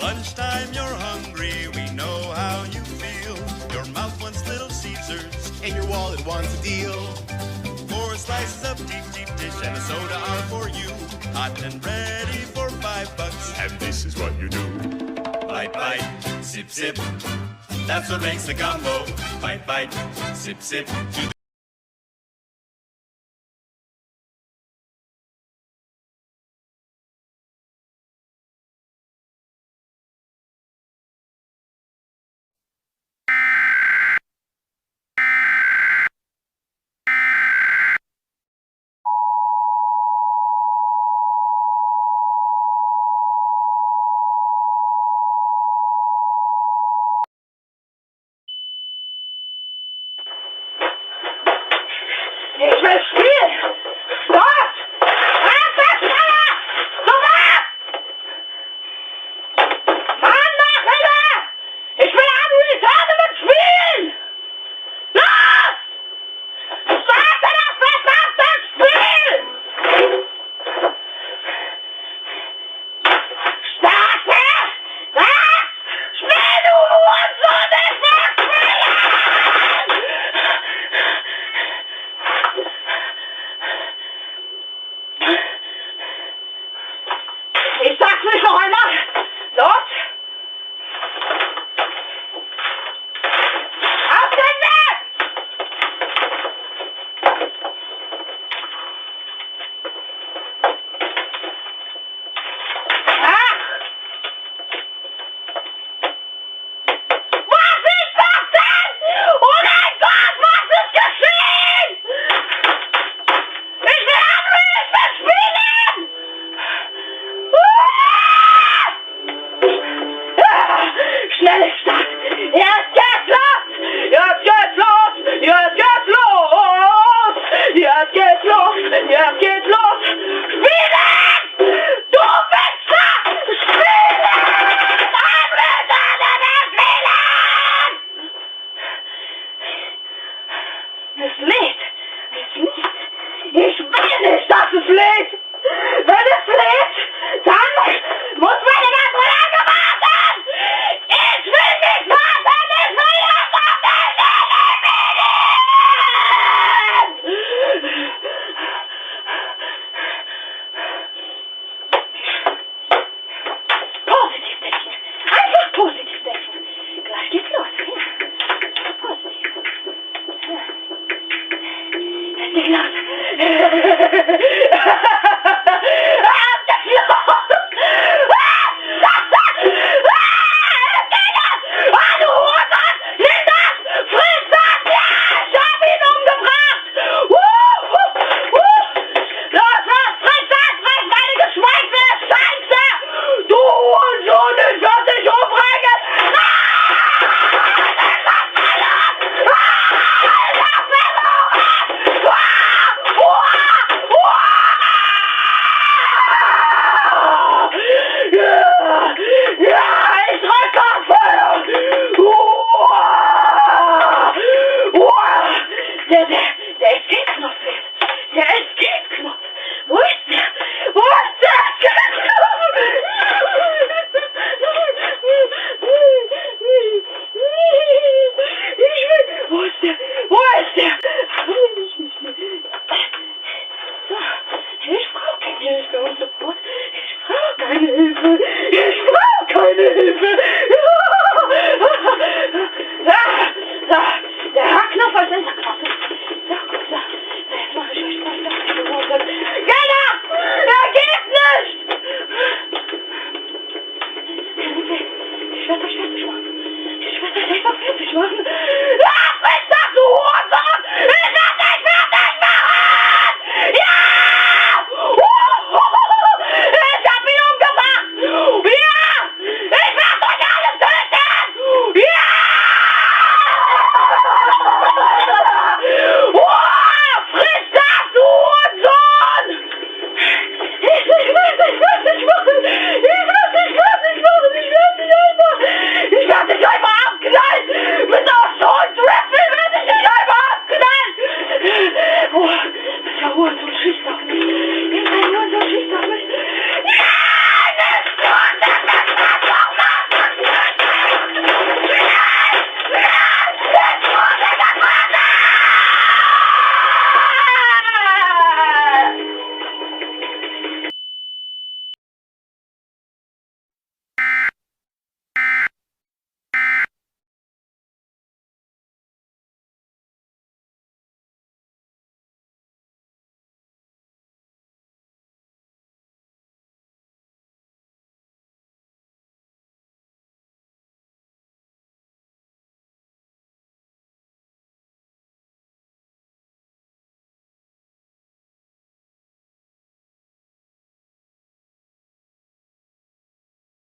lunchtime, you're hungry, we know how you feel. Your mouth wants Little Caesars, and your wallet wants a deal. 4 slices of deep, deep dish and a soda are for you. Hot and ready for $5, and this is what you do. Bite, bite, sip, sip, that's what makes the combo. Bite, bite, sip, sip, do the Ich will spielen! Los! Einfach schneller! Sofort! Mann, mach schneller! Ich will Amüsante mit Spielen! Los! Starte das verdammte Spiel! Starte! Was? Spiel, du Hurensohn! Ich will spielen! Ich sag's nicht noch einmal. Los! Auf den Weg! Ach! Was ist das denn? Oh mein Gott, was ist geschehen? Ich will Anrufe spielen! Schnelle Start! Jetzt geht's los! Jetzt geht's los! Jetzt geht's los! Jetzt geht's los! Jetzt geht's los! Spielen! Du Wichser! Spielen! Es lädt! Es lädt! Ich will nicht, dass es lädt! Wenn es lädt, dann muss meine ganze Lage warten! Ich will nicht warten! Ich will jetzt auf den Positiv denken! Einfach positiv denken! Gleich geht's los! Ja. Positiv! Ja. Es geht los! Der Escape-Knopf fehlt. Der Escape-Knopf. Wo ist der? Wo ist der Escape-Knopf? Wo ist der? Wo ist der? So, ich brauche keine Hilfe und Support. Ich brauche keine Hilfe. Ich brauche keine Hilfe. Der Hackknopf als Enterknopf. Ruhe, so schießt doch nicht.